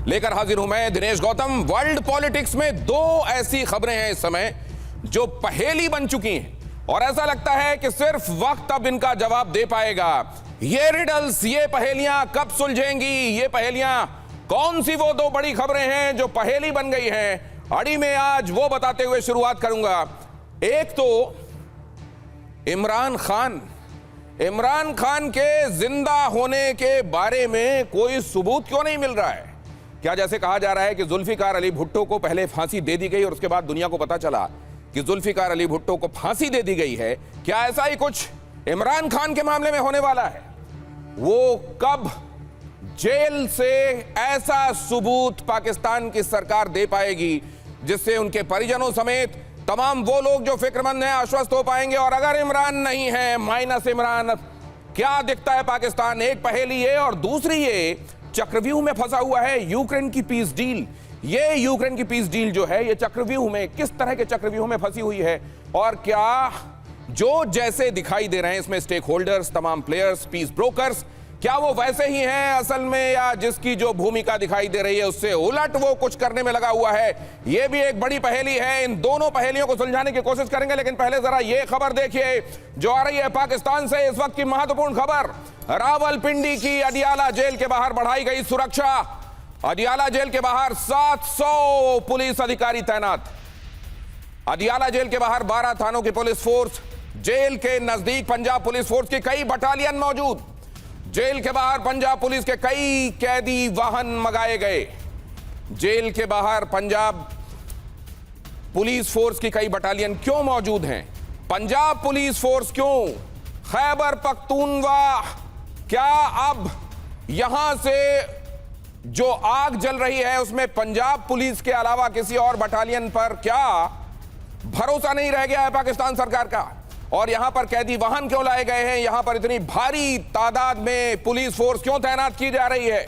लेकर हाजिर हूं मैं दिनेश गौतम। वर्ल्ड पॉलिटिक्स में दो ऐसी खबरें हैं इस समय जो पहेली बन चुकी हैं और ऐसा लगता है कि सिर्फ वक्त अब इनका जवाब दे पाएगा। ये रिडल्स, ये पहेलियां कब सुलझेंगी? ये पहेलियां कौन सी वो दो बड़ी खबरें हैं जो पहेली बन गई हैं? अड़ी में आज वो बताते हुए शुरुआत करूंगा। एक तो इमरान खान के जिंदा होने के बारे में कोई सबूत क्यों नहीं मिल रहा है? क्या जैसे कहा जा रहा है कि जुल्फिकार अली भुट्टो को पहले फांसी दे दी गई और उसके बाद दुनिया को पता चला कि जुल्फिकार अली भुट्टो को फांसी दे दी गई है, क्या ऐसा ही कुछ इमरान खान के मामले में होने वाला है? वो कब जेल से ऐसा सबूत पाकिस्तान की सरकार दे पाएगी जिससे उनके परिजनों समेत तमाम वो लोग जो फिक्रमंद हैं आश्वस्त हो पाएंगे? और अगर इमरान नहीं है, माइनस इमरान, क्या दिखता है पाकिस्तान? एक पहेली ये, और दूसरी ये चक्रव्यूह में फंसा हुआ है यूक्रेन की पीस डील। ये यूक्रेन की पीस डील जो है, ये चक्रव्यूह में, किस तरह के चक्रव्यूह में फंसी हुई है? और क्या जो जैसे दिखाई दे रहे हैं इसमें स्टेक होल्डर्स, तमाम प्लेयर्स, पीस ब्रोकर्स, क्या वो वैसे ही हैं असल में, या जिसकी जो भूमिका दिखाई दे रही है उससे उलट वो कुछ करने में लगा हुआ है? ये भी एक बड़ी पहेली है। इन दोनों पहेलियों को सुलझाने की कोशिश करेंगे, लेकिन पहले जरा ये खबर देखिए जो आ रही है पाकिस्तान से। इस वक्त की महत्वपूर्ण खबर, रावलपिंडी की अडियाला जेल के बाहर बढ़ाई गई सुरक्षा। अडियाला जेल के बाहर 700 पुलिस अधिकारी तैनात। अडियाला जेल के बाहर 12 थानों की पुलिस फोर्स, जेल के नजदीक पंजाब पुलिस फोर्स की कई बटालियन मौजूद। जेल के बाहर पंजाब पुलिस के कई कैदी वाहन मंगाए गए। जेल के बाहर पंजाब पुलिस फोर्स की कई बटालियन क्यों मौजूद हैं? पंजाब पुलिस फोर्स क्यों? खैबर पख्तूनवा, क्या अब यहां से जो आग जल रही है उसमें पंजाब पुलिस के अलावा किसी और बटालियन पर क्या भरोसा नहीं रह गया है पाकिस्तान सरकार का? और यहां पर कैदी वाहन क्यों लाए गए हैं? यहां पर इतनी भारी तादाद में पुलिस फोर्स क्यों तैनात की जा रही है?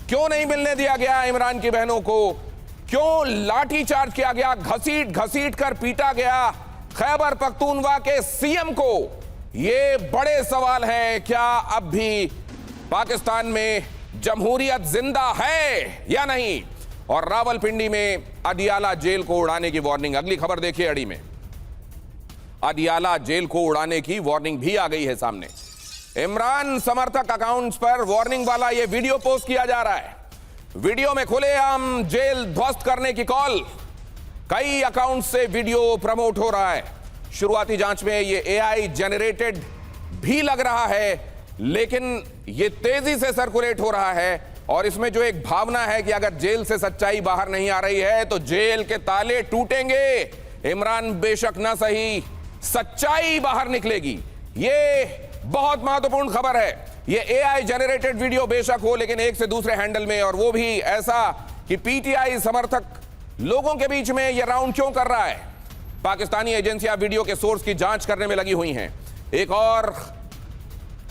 क्यों नहीं मिलने दिया गया इमरान की बहनों को? क्यों लाठीचार्ज किया गया, घसीट घसीट कर पीटा गया खैबर पख्तूनवा के सीएम को? ये बड़े सवाल हैं। क्या अब भी पाकिस्तान में जमहूरियत जिंदा है या नहीं? और रावलपिंडी में अडियाला जेल को उड़ाने की वार्निंग। अगली खबर देखिए, अड़ी में अडियाला जेल को उड़ाने की वार्निंग भी आ गई है सामने। इमरान समर्थक अकाउंट्स पर वार्निंग वाला यह वीडियो पोस्ट किया जा रहा है। वीडियो में खुलेआम जेल ध्वस्त करने की कॉल। कई अकाउंट से वीडियो प्रमोट हो रहा है। शुरुआती जांच में यह एआई जनरेटेड भी लग रहा है, लेकिन यह तेजी से सर्कुलेट हो रहा है और इसमें जो एक भावना है कि अगर जेल से सच्चाई बाहर नहीं आ रही है तो जेल के ताले टूटेंगे। इमरान बेशक ना सही, सच्चाई बाहर निकलेगी। ये बहुत महत्वपूर्ण खबर है। ये एआई जनरेटेड वीडियो बेशक हो, लेकिन एक से दूसरे हैंडल में, और वो भी ऐसा कि पीटीआई समर्थक लोगों के बीच में ये राउंड क्यों कर रहा है? पाकिस्तानी एजेंसियां वीडियो के सोर्स की जांच करने में लगी हुई हैं। एक और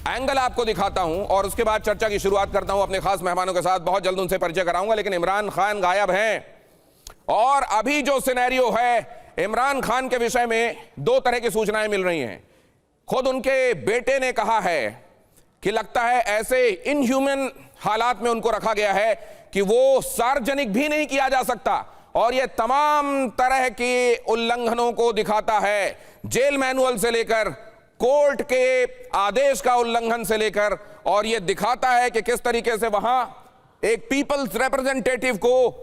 एंगल आपको दिखाता हूं और उसके बाद चर्चा की शुरुआत करता हूं अपने खास मेहमानों के साथ। बहुत जल्द उनसे परिचय कराऊंगा, लेकिन इमरान खान गायब हैं और अभी जो सिनेरियो है इमरान खान के विषय में दो तरह की सूचनाएं मिल रही हैं। खुद उनके बेटे ने कहा है कि लगता है ऐसे इनह्यूमन हालात में उनको रखा गया है कि वो सार्वजनिक भी नहीं किया जा सकता, और ये तमाम तरह के उल्लंघनों को दिखाता है। जेल मैनुअल से लेकर कोर्ट के आदेश का उल्लंघन से लेकर, और ये दिखाता है कि किस तरीके से वहां एक पीपल्स रिप्रेजेंटेटिव को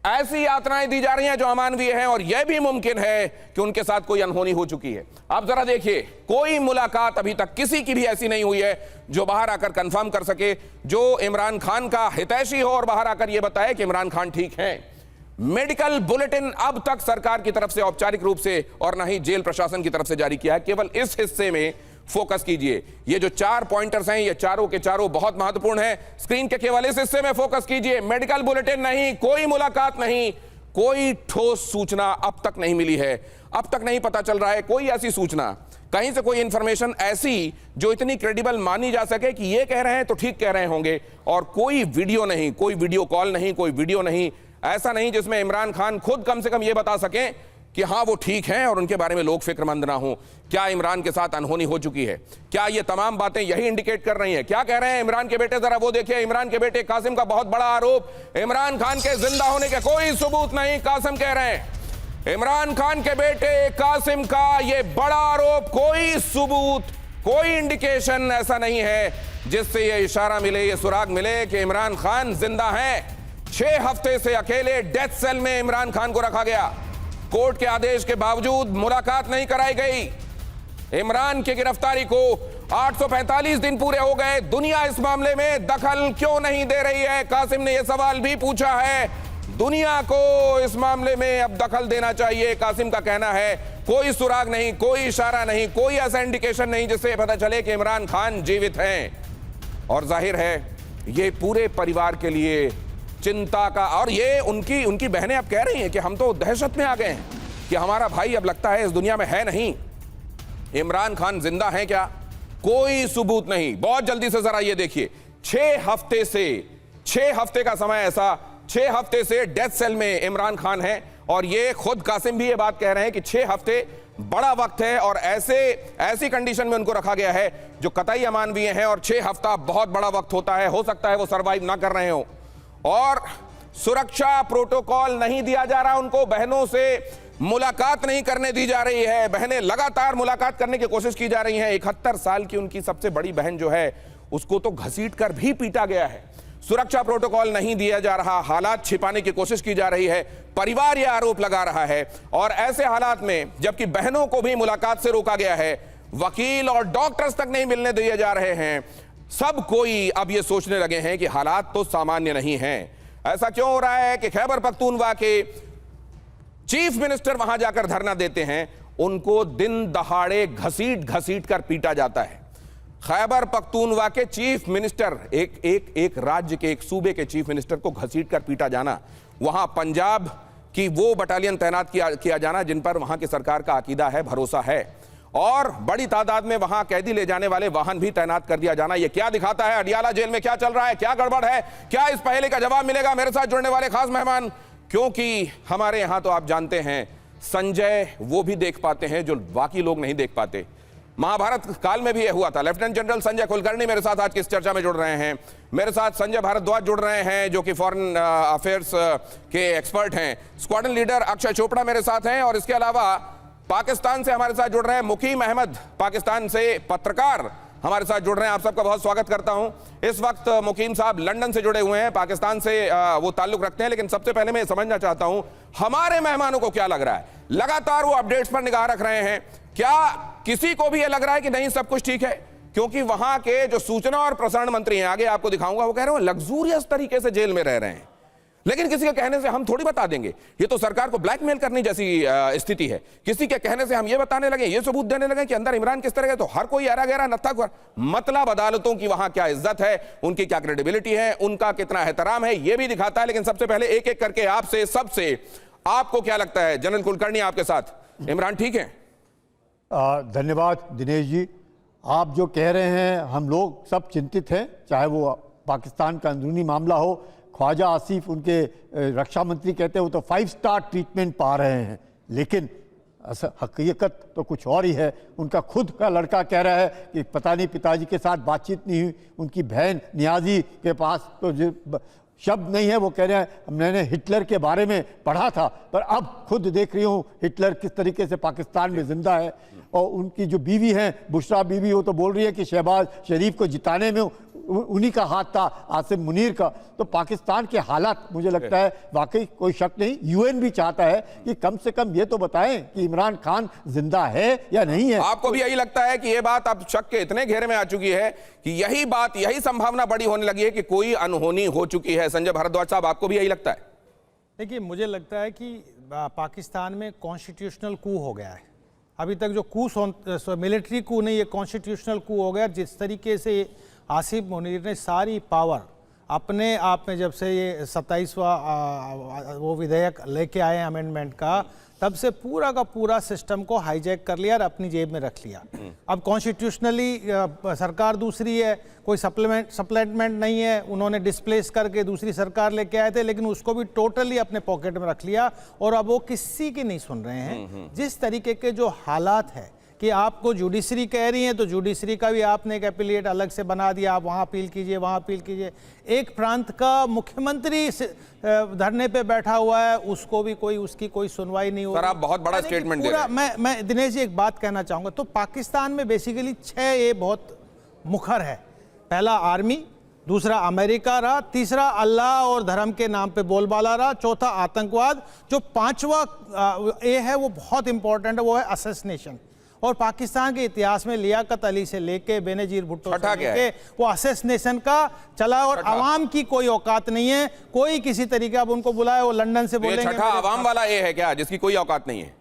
ऐसी यातनाएं दी जा रही हैं जो अमानवीय हैं, और यह भी मुमकिन है कि उनके साथ कोई अनहोनी हो चुकी है। आप जरा देखिए, कोई मुलाकात अभी तक किसी की भी ऐसी नहीं हुई है जो बाहर आकर कंफर्म कर सके, जो इमरान खान का हितैषी हो और बाहर आकर यह बताए कि इमरान खान ठीक हैं। मेडिकल बुलेटिन अब तक सरकार की तरफ से औपचारिक रूप से और ना ही जेल प्रशासन की तरफ से जारी किया है। केवल इस हिस्से में फोकस कीजिए। ये जो 4 पॉइंटर्स हैं, ये चारों के चारों बहुत महत्वपूर्ण हैं। स्क्रीन के केवल इस हिस्से में फोकस कीजिए। मेडिकल बुलेटिन नहीं, कोई मुलाकात नहीं, कोई ठोस सूचना अब तक नहीं मिली है। अब तक नहीं पता चल रहा है कोई ऐसी सूचना, कहीं से कोई इंफॉर्मेशन ऐसी जो इतनी क्रेडिबल मानी जा सके कि ये कह रहे हैं तो ठीक कह रहे होंगे। और कोई वीडियो नहीं, कोई वीडियो कॉल नहीं, कोई वीडियो नहीं, ऐसा नहीं जिसमें इमरान खान खुद कम से कम ये बता सकें कि हाँ वो ठीक हैं और उनके बारे में लोग फिक्रमंद ना हो? क्या इमरान के साथ अनहोनी हो चुकी है? क्या ये तमाम बातें यही इंडिकेट कर रही हैं? क्या कह रहे हैं इमरान के बेटे? जरा वो देखिए, इमरान के बेटे कासिम का बहुत बड़ा आरोप, इमरान खान के जिंदा होने के कोई सबूत नहीं, कासिम कह रहे हैं। इमरान खान के बेटे कासिम का ये बड़ा आरोप, कोई सबूत, कोई इंडिकेशन ऐसा नहीं है जिससे ये इशारा मिले, ये सुराग मिले कि इमरान खान जिंदा हैं। 6 हफ्ते से अकेले डेथ सेल में इमरान खान को रखा गया। कोर्ट के आदेश के बावजूद मुलाकात नहीं कराई गई। इमरान की गिरफ्तारी को 845 दिन पूरे हो गए, दुनिया इस मामले में दखल क्यों नहीं दे रही है? कासिम ने यह सवाल भी पूछा है। दुनिया को इस मामले में अब दखल देना चाहिए। कासिम का कहना है कोई सुराग नहीं, कोई इशारा नहीं, कोई ऐसा इंडिकेशन नहीं जिससे पता चले कि इमरान खान जीवित हैं। और जाहिर है ये पूरे परिवार के लिए चिंता का, और ये उनकी बहनें अब कह रही हैं कि हम तो दहशत में आ गए हैं कि हमारा भाई अब लगता है इस दुनिया में है नहीं। इमरान खान जिंदा है क्या? कोई सबूत नहीं। बहुत जल्दी से जरा ये देखिए, 6 हफ्ते का समय, ऐसा 6 हफ्ते से डेथ सेल में इमरान खान है। और ये खुद कासिम भी ये बात कह रहे हैं कि 6 हफ्ते बड़ा वक्त है और ऐसी कंडीशन में उनको रखा गया है जो कतई अमानवीय है। और 6 हफ्ता बहुत बड़ा वक्त होता है, हो सकता है वो सरवाइव ना कर रहे हो। और सुरक्षा प्रोटोकॉल नहीं दिया जा रहा उनको, बहनों से मुलाकात नहीं करने दी जा रही है। बहनें लगातार मुलाकात करने की कोशिश की जा रही हैं। 71 साल की उनकी सबसे बड़ी बहन जो है उसको तो घसीट कर भी पीटा गया है। सुरक्षा प्रोटोकॉल नहीं दिया जा रहा, हालात छिपाने की कोशिश की जा रही है, परिवार यह आरोप लगा रहा है। और ऐसे हालात में जबकि बहनों को भी मुलाकात से रोका गया है, वकील और डॉक्टर्स तक नहीं मिलने दिए जा रहे हैं, सब कोई अब ये सोचने लगे हैं कि हालात तो सामान्य नहीं हैं। ऐसा क्यों हो रहा है कि खैबर पख्तूनख्वा के चीफ मिनिस्टर वहां जाकर धरना देते हैं, उनको दिन दहाड़े घसीट कर पीटा जाता है। खैबर पख्तूनख्वा के चीफ मिनिस्टर, एक राज्य के, एक सूबे के चीफ मिनिस्टर को घसीट कर पीटा जाना, वहां पंजाब की वो बटालियन तैनात किया जाना जिन पर वहां की सरकार का अकीदा है, भरोसा है, और बड़ी तादाद में वहां कैदी ले जाने वाले वाहन भी तैनात कर दिया जाना। यह क्या दिखाता है? अडियाला जेल में क्या चल रहा है, क्या गड़बड़ है? क्या इस पहले का जवाब मिलेगा मेरे साथ जुड़ने वाले खास मेहमान, क्योंकि हमारे यहां तो आप जानते हैं संजय वो भी देख पाते हैं जो बाकी लोग नहीं देख पाते। महाभारत काल में भी यह हुआ था। लेफ्टिनेंट जनरल संजय कुलकर्णी मेरे साथ आज की इस चर्चा में जुड़ रहे हैं। मेरे साथ संजय भारद्वाज जुड़ रहे हैं जो कि फॉरेन अफेयर्स के एक्सपर्ट हैं। स्क्वाड्रन लीडर अक्षय चोपड़ा मेरे साथ हैं। और इसके अलावा पाकिस्तान से हमारे साथ जुड़ रहे हैं मुकीम अहमद, पाकिस्तान से पत्रकार हमारे साथ जुड़ रहे हैं। आप सबका बहुत स्वागत करता हूं। इस वक्त मुकीम साहब लंदन से जुड़े हुए हैं, पाकिस्तान से वो ताल्लुक रखते हैं। लेकिन सबसे पहले मैं समझना चाहता हूं हमारे मेहमानों को क्या लग रहा है। लगातार वो अपडेट्स पर निगाह रख रहे हैं, क्या किसी को भी ये लग रहा है कि नहीं सब कुछ ठीक है? क्योंकि वहां के जो सूचना और प्रसारण मंत्री हैं, आगे आपको दिखाऊंगा, वो कह रहे हैं लग्जूरियस तरीके से जेल में रह रहे हैं। लेकिन किसी के कहने से हम थोड़ी बता देंगे, ये तो सरकार को ब्लैकमेल करने जैसी स्थिति है। किसी के कहने से हम ये बताने लगे, ये सबूत देने लगे कि अंदर इमरान किस तरह के, तो हर कोई यारा गहरा नत्था। मतलब अदालतों की वहां क्या इज्जत है, उनकी क्या क्रेडिबिलिटी है, उनका कितना एहतराम है, ये भी दिखाता है। लेकिन सबसे पहले एक एक करके आपसे, सबसे आपको क्या लगता है? जनरल कुलकर्णी आपके साथ, इमरान ठीक है? धन्यवाद दिनेश जी। आप जो कह रहे हैं हम लोग सब चिंतित हैं, चाहे वो पाकिस्तान का अंदरूनी मामला हो। ख्वाजा आसिफ उनके रक्षा मंत्री कहते हैं वो तो 5 स्टार ट्रीटमेंट पा रहे हैं, लेकिन हकीकत तो कुछ और ही है। उनका खुद का लड़का कह रहा है कि पता नहीं पिताजी के साथ बातचीत नहीं हुई। उनकी बहन नियाजी के पास तो शब्द नहीं है, वो कह रहे हैं मैंने हिटलर के बारे में पढ़ा था, पर अब खुद देख रही हूँ हिटलर किस तरीके से पाकिस्तान में जिंदा है। और उनकी जो बीवी हैं बुशरा बीवी, वो तो बोल रही है कि शहबाज शरीफ को जिताने में उन्हीं का हाथ था, आसिम मुनीर का। तो पाकिस्तान के हालात मुझे लगता है वाकई कोई शक नहीं, यूएन भी चाहता है कि कम से कम ये तो बताएं कि इमरान खान जिंदा है या नहीं है। आपको भी यही लगता है कि ये बात अब शक के इतने घेरे में आ चुकी है कि यही संभावना बड़ी होने लगी है कि कोई अनहोनी हो चुकी है? संजय भारद्वाज साहब, आपको भी यही लगता है? देखिए, मुझे लगता है कि पाकिस्तान में कॉन्स्टिट्यूशनल कू हो गया है। अभी तक जो कू मिलिट्री कू नहीं, ये कॉन्स्टिट्यूशनल कू हो गया। जिस तरीके से आसिफ मुनीर ने सारी पावर अपने आप में जब से ये 27वां वो विधेयक लेके आए अमेंडमेंट का, तब से पूरा का पूरा सिस्टम को हाईजैक कर लिया और अपनी जेब में रख लिया। अब कॉन्स्टिट्यूशनली सरकार दूसरी है, कोई सप्लीमेंट नहीं है, उन्होंने डिस्प्लेस करके दूसरी सरकार लेके आए थे, लेकिन उसको भी टोटली अपने पॉकेट में रख लिया और अब वो किसी की नहीं सुन रहे हैं। जिस तरीके के जो हालात है कि आपको जुडिशरी कह रही है तो जुडिशरी का भी आपने एक एपिलेट अलग से बना दिया, आप वहाँ अपील कीजिए, वहाँ अपील कीजिए। एक प्रांत का मुख्यमंत्री धरने पे बैठा हुआ है, उसको भी उसकी कोई सुनवाई नहीं हो रही। सर, आप बहुत बड़ा स्टेटमेंट दे रहे हैं। मैं दिनेश जी एक बात कहना चाहूँगा, तो पाकिस्तान में बेसिकली 6 बहुत मुखर है। पहला आर्मी, दूसरा अमेरिका रहा, तीसरा अल्लाह और धर्म के नाम पे बोलबाला रहा, चौथा आतंकवाद, जो 5वां ए है वो बहुत इंपॉर्टेंट है, वो है असैसिनेशन। और पाकिस्तान के इतिहास में लियाकत अली से लेके बेनजीर भुट्टो से लेके वो असैसिनेशन का चला और आवाम की कोई औकात नहीं है। कोई किसी तरीके अब उनको बुलाए, वो लंदन से बोलेंगे। छठा आवाम वाला ए है क्या, जिसकी कोई औकात नहीं है?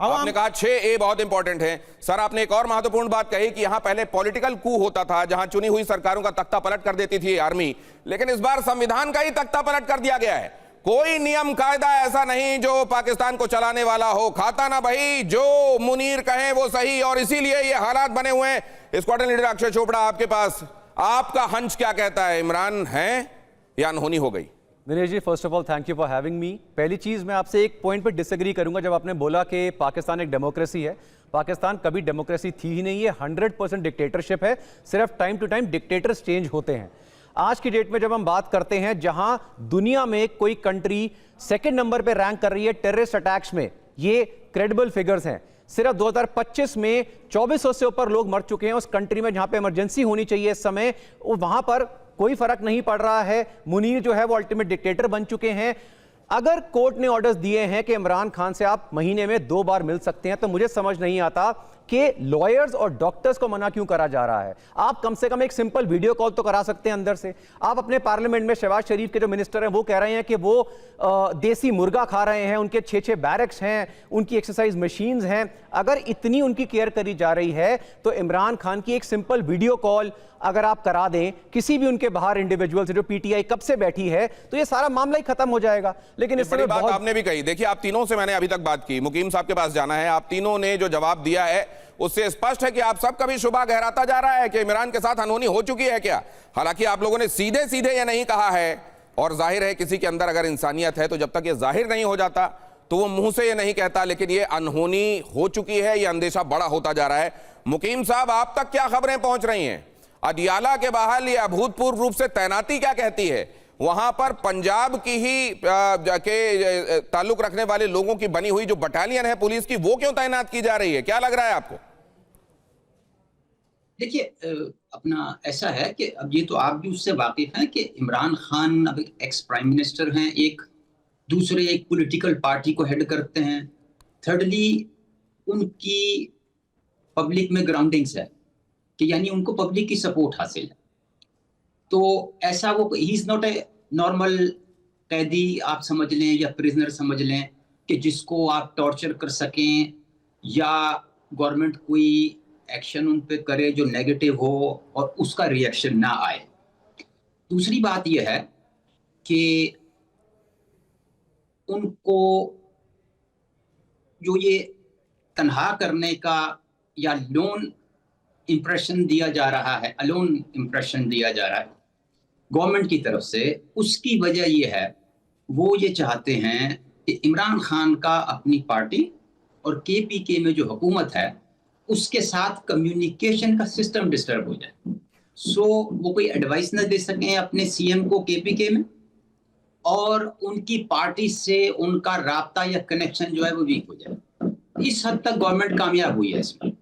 आपने कहा 6A बहुत इंपॉर्टेंट है। सर, आपने एक और महत्वपूर्ण बात कही कि यहां पहले पॉलिटिकल कू होता था, जहां चुनी हुई सरकारों का तख्ता पलट कर देती थी आर्मी, लेकिन इस बार संविधान का ही तख्ता पलट कर दिया गया है। कोई नियम कायदा ऐसा नहीं जो पाकिस्तान को चलाने वाला हो। खाता ना भाई, जो मुनीर कहें वो सही, और इसीलिए ये हालात बने हुए हैं। स्क्वाड्रन लीडर अक्षय चोपड़ा, आपके पास आपका हंच क्या कहता है? इमरान है या अनहोनी हो गई? Dinesh ji, first of all thank you for having me. पहली चीज, मैं आपसे एक पॉइंट पे डिसएग्री करूंगा। जब आपने बोला कि पाकिस्तान एक डेमोक्रेसी है, पाकिस्तान कभी डेमोक्रेसी थी ही नहीं है, 100% डिक्टेटरशिप है। सिर्फ time to time dictators change होते हैं। आज की डेट में जब हम बात करते हैं, जहां दुनिया में कोई कंट्री सेकंड नंबर पे रैंक कर रही है टेररिस्ट अटैक्स में, ये क्रेडिबल फिगर्स हैं। सिर्फ 2025 में 2400 से ऊपर लोग मर चुके हैं उस कंट्री में जहां पे इमरजेंसी होनी चाहिए इस समय, वहां पर कोई फर्क नहीं पड़ रहा है। मुनीर जो है वो अल्टीमेट डिक्टेटर बन चुके हैं। अगर कोर्ट ने ऑर्डर्स दिए हैं कि इमरान खान से आप महीने में 2 बार मिल सकते हैं, तो मुझे समझ नहीं आता कि लॉयर्स और डॉक्टर्स को मना क्यों करा जा रहा है। आप कम से कम एक सिंपल वीडियो कॉल तो करा सकते हैं अंदर से। आप अपने पार्लियामेंट में शहबाज शरीफ के जो मिनिस्टर हैं वो कह रहे हैं कि वो देसी मुर्गा खा रहे हैं, उनके 6 बैरक्स हैं, उनकी एक्सरसाइज मशीन्स हैं। अगर इतनी उनकी केयर करी जा रही है तो इमरान खान की एक सिंपल वीडियो कॉल अगर आप करा दें किसी भी उनके बाहर इंडिविजुअल से, जो पीटीआई कब से बैठी है, तो ये सारा मामला ही खत्म हो जाएगा। लेकिन इस बात आपने भी कही। देखिए, आप तीनों से मैंने अभी तक बात की, मुकीम साहब के पास जाना है। आप तीनों ने जो जवाब दिया है उससे स्पष्ट है कि आप सबका भी शुबा गहराता जा रहा है कि इमरान के साथ अनहोनी हो चुकी है क्या। हालांकि आप लोगों ने सीधे सीधे ये नहीं कहा है, और जाहिर है किसी के अंदर अगर इंसानियत है तो जब तक ये जाहिर नहीं हो जाता तो वो मुंह से ये नहीं कहता, लेकिन ये अनहोनी हो चुकी है, ये अंदेशा बड़ा होता जा रहा है। मुकीम साहब, आप तक क्या खबरें पहुंच रही हैं? अदियाला के बहाल ये अभूतपूर्व रूप से तैनाती क्या कहती है? वहां पर पंजाब की ही के ताल्लुक रखने वाले लोगों की बनी हुई जो बटालियन है पुलिस की, वो क्यों तैनात की जा रही है? क्या लग रहा है आपको? देखिए, अपना ऐसा है कि अब ये तो आप भी उससे वाकिफ हैं कि इमरान खान अब एक एक्स प्राइम मिनिस्टर हैं, एक दूसरे एक पॉलिटिकल पार्टी को हेड करते हैं। थर्डली, उनकी पब्लिक में ग्राउंडिंग्स है कि यानी उनको पब्लिक की सपोर्ट हासिल है। तो ऐसा वो he is not a normal कैदी आप समझ लें या प्रिजनर समझ लें कि जिसको आप टॉर्चर कर सकें या गवर्नमेंट कोई एक्शन उन पे करे जो नेगेटिव हो और उसका रिएक्शन ना आए। दूसरी बात यह है कि उनको जो ये तन्हा करने का या लोन इंप्रेशन दिया जा रहा है, अलोन इंप्रेशन दिया जा रहा है गवर्नमेंट की तरफ से, उसकी वजह यह है वो ये चाहते हैं कि इमरान खान का अपनी पार्टी और केपीके में जो हुकूमत है उसके साथ कम्युनिकेशन का सिस्टम डिस्टर्ब हो जाए। सो वो कोई एडवाइस न दे सकें अपने सीएम को केपीके में, और उनकी पार्टी से उनका राब्ता या कनेक्शन जो है वो वीक हो जाए। इस हद तक गवर्नमेंट कामयाब हुई है इसमें।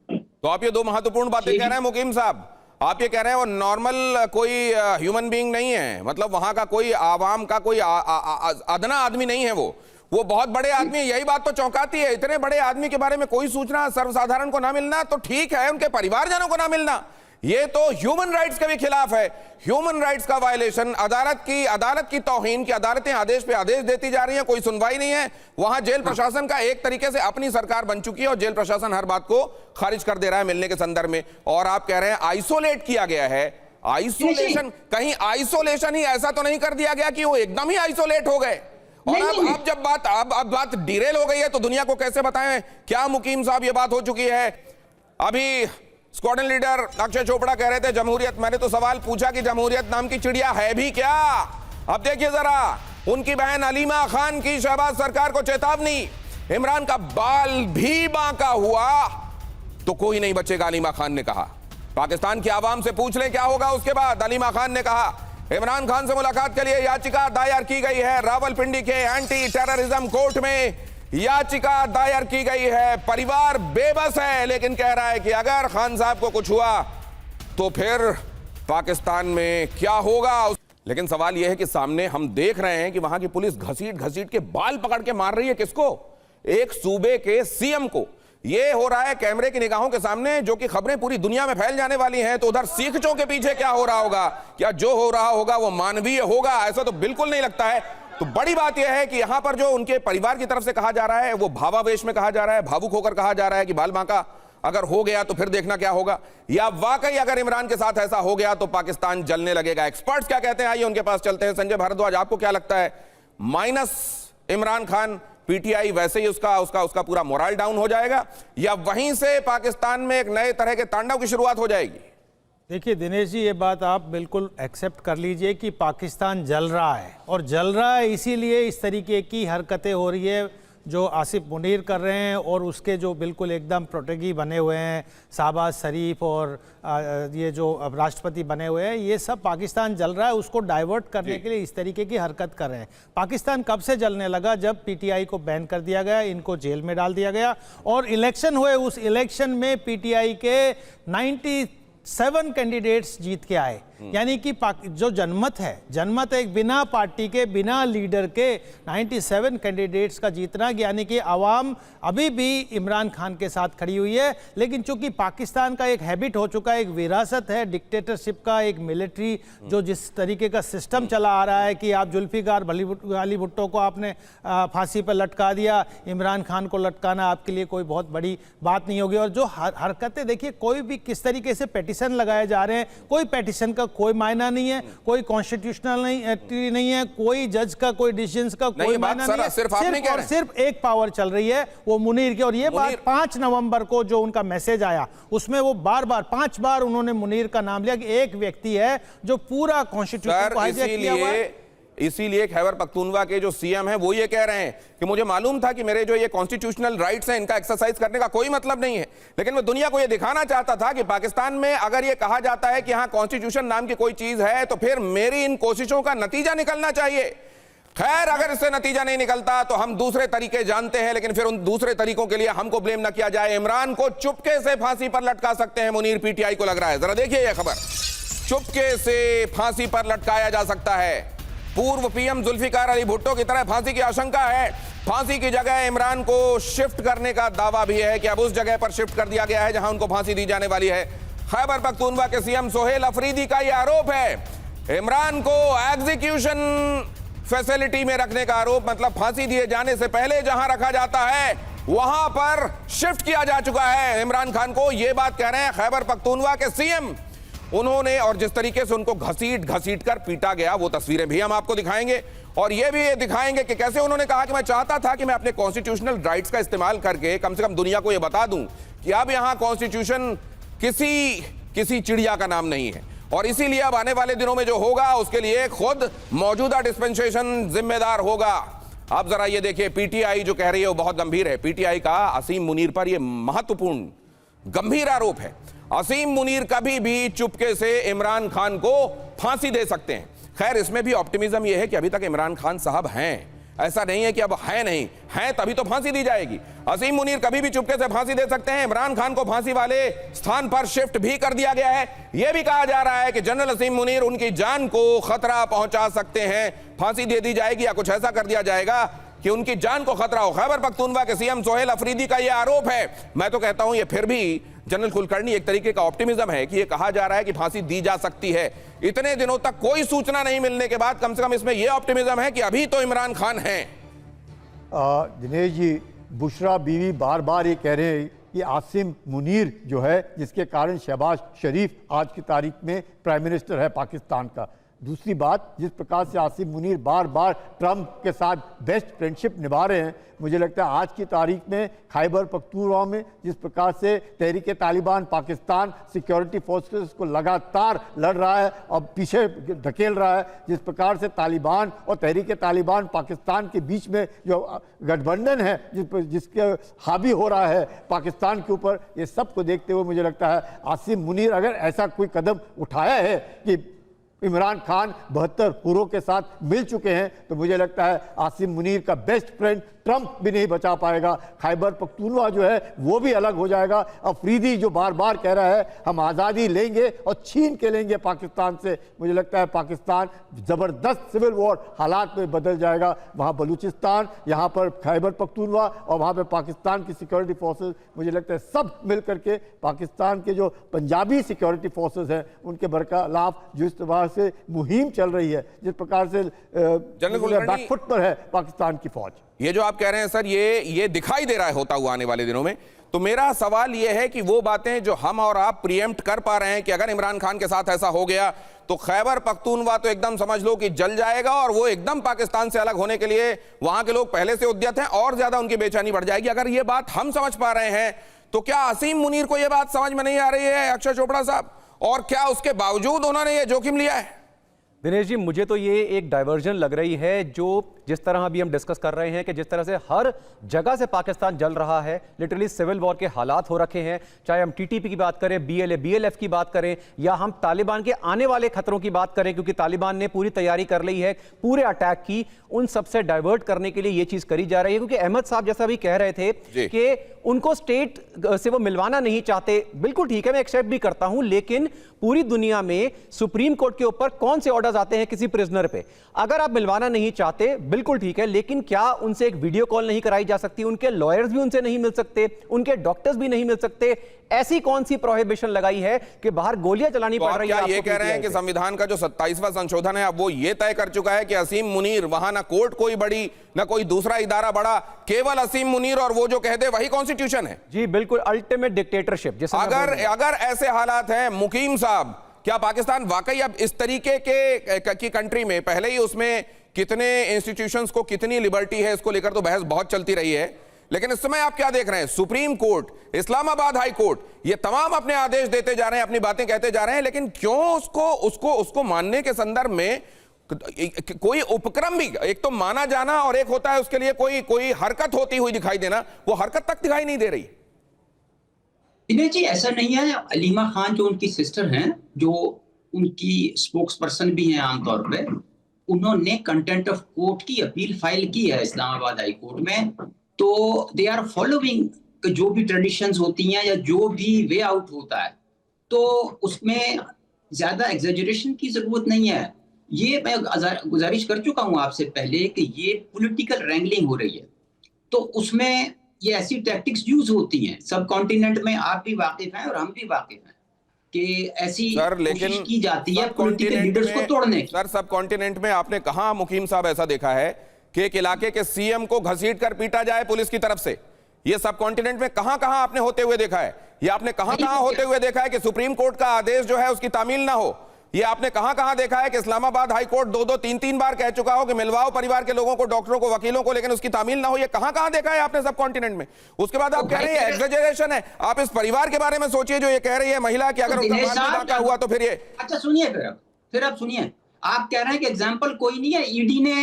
तो आप ये 2 महत्वपूर्ण बातें कह रहे हैं मुकीम साहब। आप ये कह रहे हैं वो नॉर्मल कोई ह्यूमन बीइंग नहीं है, मतलब वहां का कोई आवाम का कोई अदना आदमी नहीं है, वो बहुत बड़े आदमी है। यही बात तो चौंकाती है, इतने बड़े आदमी के बारे में कोई सूचना सर्वसाधारण को ना मिलना तो ठीक है, उनके परिवारजनों को ना मिलना ये तो ह्यूमन राइट्स के भी खिलाफ है। ह्यूमन राइट्स का वायलेशन, अदालत की तौहीन की, अदालतें आदेश पे आदेश देती जा रही हैं, कोई सुनवाई नहीं है। वहां जेल प्रशासन का एक तरीके से अपनी सरकार बन चुकी है और जेल प्रशासन हर बात को खारिज कर दे रहा है मिलने के संदर्भ में। और आप कह रहे हैं आइसोलेट किया गया है। आइसोलेशन, कहीं आइसोलेशन ही ऐसा तो नहीं कर दिया गया कि वो एकदम ही आइसोलेट हो गए? और अब जब बात डिरेल हो गई है तो दुनिया को कैसे बताएं? क्या मुकीम साहब ये बात हो चुकी है? अभी स्क्वाड्रन लीडर अक्षय चोपड़ा कह रहे थे जमहूरियत, मैंने तो सवाल पूछा कि जमहूरियत नाम की चिड़िया है भी क्या? अब देखिए जरा, उनकी बहन अलीमा खान की शहबाज सरकार को चेतावनी, इमरान का बाल भी बांका हुआ तो कोई नहीं बचेगा, अलीमा खान ने कहा। पाकिस्तान की आवाम से पूछ ले क्या होगा उसके बाद। अलीमा खान ने कहा इमरान खान से मुलाकात के लिए याचिका दायर की गई है। रावलपिंडी के एंटी टेररिज्म कोर्ट में याचिका दायर की गई है। परिवार बेबस है, लेकिन कह रहा है कि अगर खान साहब को कुछ हुआ तो फिर पाकिस्तान में क्या होगा। लेकिन सवाल यह है कि सामने हम देख रहे हैं कि वहां की पुलिस घसीट घसीट के बाल पकड़ के मार रही है। किसको? एक सूबे के सीएम को। यह हो रहा है कैमरे की निगाहों के सामने, जो कि खबरें पूरी दुनिया में फैल जाने वाली हैं। तो उधर सीखचों के पीछे क्या हो रहा होगा? क्या जो हो रहा होगा वो मानवीय होगा? ऐसा तो बिल्कुल नहीं लगता है। तो बड़ी बात यह है कि यहां पर जो उनके परिवार की तरफ से कहा जा रहा है वो भावावेश में कहा जा रहा है, भावुक होकर कहा जा रहा है कि बाल बांका अगर हो गया तो फिर देखना क्या होगा, या वाकई अगर इमरान के साथ ऐसा हो गया तो पाकिस्तान जलने लगेगा। एक्सपर्ट्स क्या कहते हैं, आइए उनके पास चलते हैं। संजय भारद्वाज, आपको क्या लगता है, माइनस इमरान खान पीटीआई वैसे ही उसका पूरा मोरल डाउन हो जाएगा, या वहीं से पाकिस्तान में एक नए तरह के तांडव की शुरुआत हो जाएगी? देखिए दिनेश जी, ये बात आप बिल्कुल एक्सेप्ट कर लीजिए कि पाकिस्तान जल रहा है, और जल रहा है इसीलिए इस तरीके की हरकतें हो रही है जो आसिफ मुनीर कर रहे हैं, और उसके जो बिल्कुल एकदम प्रोटेगी बने हुए हैं शहबाज शरीफ और ये जो अब राष्ट्रपति बने हुए हैं, ये सब पाकिस्तान जल रहा है उसको डाइवर्ट करने के लिए इस तरीके की हरकत कर रहे हैं। पाकिस्तान कब से जलने लगा? जब पीटीआई को बैन कर दिया गया, इनको जेल में डाल दिया गया, और इलेक्शन हुए, उस इलेक्शन में पीटीआई के 97 कैंडिडेट्स जीत के आए। यानी कि जो जनमत एक बिना पार्टी के, बिना लीडर के 97 कैंडिडेट्स का जीतना, यानी कि आवाम अभी भी इमरान खान के साथ खड़ी हुई है। लेकिन चूंकि पाकिस्तान का एक हैबिट हो चुका है, एक विरासत है डिक्टेटरशिप का, एक मिलिट्री जो जिस तरीके का सिस्टम चला आ रहा है कि आप जुल्फिकार अली भुट्टो को आपने फांसी पर लटका दिया, इमरान खान को लटकाना आपके लिए कोई बहुत बड़ी बात नहीं होगी। और जो हरकतें देखिए, कोई भी किस तरीके से पेटिशन लगाए जा रहे हैं, कोई पेटिशन का कोई मायना नहीं है, कोई कॉन्स्टिट्यूशनल नहीं है, कोई जज का कोई डिसीजन का कोई मायना नहीं है, सिर्फ एक पावर चल रही है वो मुनीर की। और ये बात 5 नवंबर को जो उनका मैसेज आया उसमें वो बार-बार 5 बार उन्होंने मुनीर का नाम लिया कि एक व्यक्ति है जो पूरा कॉन्स्टिट्यूशन को हाईजैक किया हुआ है। इसीलिए खैबर पख्तूनवा के जो सीएम हैं वो ये कह रहे हैं कि मुझे मालूम था कि मेरे जो ये कॉन्स्टिट्यूशनल राइट्स हैं इनका एक्सरसाइज करने का कोई मतलब नहीं है, लेकिन मैं दुनिया को ये दिखाना चाहता था कि पाकिस्तान में अगर ये कहा जाता है कि हाँ कॉन्स्टिट्यूशन नाम की कोई चीज है तो फिर मेरी इन कोशिशों का नतीजा निकलना चाहिए। खैर, अगर इससे नतीजा नहीं निकलता तो हम दूसरे तरीके जानते हैं, लेकिन फिर उन दूसरे तरीकों के लिए हमको ब्लेम न किया जाए। इमरान को चुपके से फांसी पर लटका सकते हैं मुनीर, पीटीआई को लग रहा है। जरा देखिए यह खबर, चुपके से फांसी पर लटकाया जा सकता है। पूर्व पीएम जुल्फिकार अली भुट्टो की तरह फांसी की आशंका है। फांसी की जगह इमरान को शिफ्ट करने का दावा भी है कि अब उस जगह पर शिफ्ट कर दिया गया है जहां उनको फांसी दी जाने वाली है। खैबर पख्तूनवा के सीएम सोहेल अफरीदी का यह आरोप है, इमरान को एग्जीक्यूशन फैसिलिटी में रखने का आरोप, मतलब फांसी दिए जाने से पहले जहां रखा जाता है वहां पर शिफ्ट किया जा चुका है इमरान खान को। यह बात कह रहे हैं खैबर पख्तूनवा के सीएम। उन्होंने, और जिस तरीके से उनको घसीट घसीट कर पीटा गया वो तस्वीरें भी हम आपको दिखाएंगे, और ये भी दिखाएंगे कि कैसे उन्होंने कहा कि मैं चाहता था कि मैं अपने कॉन्स्टिट्यूशनल राइट्स का इस्तेमाल करके कम से कम दुनिया को ये बता दूं कि अब यहां कॉन्स्टिट्यूशन किसी चिड़िया का नाम नहीं है, और इसीलिए अब आने वाले दिनों में जो होगा उसके लिए खुद मौजूदा डिस्पेंसेशन जिम्मेदार होगा। अब जरा ये देखिए, पीटीआई जो कह रही है वो बहुत गंभीर है। पीटीआई का असीम मुनीर पर यह महत्वपूर्ण गंभीर आरोप है। असीम मुनीर कभी भी चुपके से इमरान खान को फांसी दे सकते हैं। खैर, इसमें भी ऑप्टिमिज्म यह है कि अभी तक इमरान खान साहब हैं, ऐसा नहीं है कि अब है नहीं है तभी तो फांसी दी जाएगी। असीम मुनीर कभी भी चुपके से फांसी दे सकते हैं। इमरान खान को फांसी वाले स्थान पर शिफ्ट भी कर दिया गया है। यह भी कहा जा रहा है कि जनरल असीम मुनीर उनकी जान को खतरा पहुंचा सकते हैं। फांसी दे दी जाएगी या कुछ ऐसा कर दिया जाएगा कि उनकी जान को खतरा हो। खैबर पख्तूनवा के सीएम सोहेल अफरीदी का यह आरोप है। मैं तो कहता हूं ये फिर भी जनरल कुलकर्णी एक तरीके का ऑप्टिमिज्म है कि यह कहा जा रहा है कि फांसी दी जा सकती है। इतने दिनों तक कोई सूचना नहीं मिलने के बाद कम से कम इसमें यह ऑप्टिमिज्म है कि अभी तो इमरान खान हैं। दिनेश जी, बुशरा बीवी बार बार ये कह रहे हैं, कि आसिम मुनीर जो है, जिसके कारण शहबाज शरीफ आज की तारीख में प्राइम मिनिस्टर है पाकिस्तान का। दूसरी बात, जिस प्रकार से आसिम मुनीर बार बार ट्रंप के साथ बेस्ट फ्रेंडशिप निभा रहे हैं, मुझे लगता है आज की तारीख में खैबर पख्तूनख्वा में जिस प्रकार से तहरीक तालिबान पाकिस्तान सिक्योरिटी फोर्सेस को लगातार लड़ रहा है और पीछे धकेल रहा है, जिस प्रकार से तालिबान और तहरीक तालिबान पाकिस्तान के बीच में जो गठबंधन है जिसके हावी हो रहा है पाकिस्तान के ऊपर, ये सब को देखते हुए मुझे लगता है आसिम मुनीर अगर ऐसा कोई कदम उठाया है कि इमरान खान 72 हुर्रों के साथ मिल चुके हैं, तो मुझे लगता है आसिम मुनीर का बेस्ट फ्रेंड ट्रंप भी नहीं बचा पाएगा। खैबर पख्तूनख्वा जो है वो भी अलग हो जाएगा। अफरीदी जो बार बार कह रहा है हम आज़ादी लेंगे और छीन के लेंगे पाकिस्तान से, मुझे लगता है पाकिस्तान ज़बरदस्त सिविल वॉर हालात में बदल जाएगा। वहाँ बलूचिस्तान, यहाँ पर खैबर पख्तूनख्वा और वहाँ पर पाकिस्तान की सिक्योरिटी फोर्सेस, मुझे लगता है सब मिल करके पाकिस्तान के जो पंजाबी सिक्योरिटी फोर्सेस हैं उनके बरखलाफ जिस तरह से मुहिम चल रही है, जिस प्रकार से बैकफुट पर है पाकिस्तान की फौज। ये जो आप कह रहे हैं सर, ये दिखाई दे रहा है होता हुआ आने वाले दिनों में। तो मेरा सवाल ये है कि वो बातें जो हम और आप प्रीएम्प्ट कर पा रहे हैं कि अगर इमरान खान के साथ ऐसा हो गया तो खैबर पख्तूनख्वा तो एकदम समझ लो कि जल जाएगा और वो एकदम पाकिस्तान से अलग होने के लिए वहां के लोग पहले से उद्यत हैं और ज्यादा उनकी बेचैनी बढ़ जाएगी। अगर ये बात हम समझ पा रहे हैं तो क्या आसिम मुनीर को ये बात समझ में नहीं आ रही है अक्षय चोपड़ा साहब, और क्या उसके बावजूद उन्होंने ये जोखिम लिया है? दिनेश जी, मुझे तो ये एक डाइवर्जन लग रही है, जो जिस तरह अभी हम डिस्कस कर रहे हैं कि जिस तरह से हर जगह से पाकिस्तान जल रहा है, लिटरली सिविल वॉर के हालात हो रखे हैं, चाहे हम टीटीपी की बात करें, बीएलए बीएलएफ की बात करें, या हम तालिबान के आने वाले खतरों की बात करें, क्योंकि तालिबान ने पूरी तैयारी कर ली है पूरे अटैक की, उन सबसे डाइवर्ट करने के लिए ये चीज करी जा रही है। क्योंकि अहमद साहब जैसा भी कह रहे थे कि उनको स्टेट से वो मिलवाना नहीं चाहते, बिल्कुल ठीक है, मैं एक्सेप्ट भी करता हूं, लेकिन पूरी दुनिया में सुप्रीम कोर्ट के ऊपर कौन से ऑर्डर्स आते हैं किसी प्रिजनर पे? अगर आप मिलवाना नहीं चाहते, बिल्कुल ठीक है, लेकिन क्या उनसे एक वीडियो कॉल नहीं कराई जा सकती? उनके लॉयर्स भी उनसे नहीं मिल सकते, उनके डॉक्टर्स भी नहीं मिल सकते? ऐसी कौन सी प्रोहिबिशन लगाई है कि बाहर गोलियां चलानी पड़ रही है? ये कह रहे हैं कि संविधान का जो 27वां संशोधन है अब वो ये तय कर चुका है कि असीम मुनीर, वहां ना कोर्ट कोई बड़ी ना कोई दूसरा इदारा बड़ा, केवल असीम मुनीर और वो जो कह दे वही कॉन्स्टिट्यूशन है। जी बिल्कुल, अल्टीमेट डिक्टेटरशिप। अगर ऐसे हालात हैं मुकीम साहब, क्या पाकिस्तान वाकई अब इस तरीके की कंट्री में, पहले ही उसमें कितने इंस्टीट्यूशंस को कितनी लिबर्टी है इसको लेकर तो बहस बहुत चलती रही है, लेकिन इस समय आप क्या देख रहे हैं? Supreme court, Islamabad high court, ये तमाम अपने आदेश देते जा रहे हैं, अपनी बातें कहते जा रहे हैं, लेकिन क्यों उसको मानने के संदर्भ में कोई उपक्रम भी, एक तो माना जाना और एक होता है उसके लिए कोई हरकत होती हुई दिखाई देना, वो हरकत तक दिखाई नहीं दे रही। दिनेश जी, ऐसा नहीं है। अलीमा खान जो उनकी सिस्टर हैं, जो उनकी स्पोक्स पर्सन भी हैं आमतौर पे, उन्होंने कंटेंट ऑफ कोर्ट की अपील फाइल की है इस्लामाबाद हाई कोर्ट में। तो दे आर फॉलोइंग जो भी ट्रेडिशंस होती हैं या जो भी वे आउट होता है, तो उसमें ज्यादा एग्जेजरेशन की जरूरत नहीं है। ये मैं गुजारिश कर चुका हूं आपसे पहले कि ये पॉलिटिकल रैंगलिंग हो रही है, तो उसमें ये ऐसी टैक्टिक्स यूज होती हैं। सब कॉन्टिनेंट में आप भी वाकिफ हैं और हम भी वाकिफ हैं कि ऐसी कोशिश की जाती है पॉलिटिकल लीडर्स को तोड़ने की। सर, सब कॉन्टिनेंट में आपने कहां मुकीम साहब ऐसा देखा है कि एक इलाके के सीएम को घसीट कर पीटा जाए पुलिस की तरफ से? ये सब कॉन्टिनेंट में कहां आपने होते हुए देखा है? ये आपने कहां होते हुए देखा है कि सुप्रीम कोर्ट का आदेश जो है उसकी तामील ना हो? ये आपने कहां देखा है कि इस्लामाबाद हाई कोर्ट 2-2, 3-3 बार कह चुका हो कि मिलवाओ परिवार के लोगों को, डॉक्टरों को, वकीलों को, लेकिन उसकी तामील ना हो? ये कहां देखा है आपने सब कॉन्टिनेंट में? उसके बाद आप कह रहे हैं एग्जेजरेशन है। आप इस परिवार के बारे में सोचिए जो ये कह रही है महिला कि अगर उनका वाक़या हुआ तो फिर ये। अच्छा सुनिए, फिर आप सुनिए, आप कह रहे हैं कि एग्जाम्पल कोई नहीं है। ईडी ने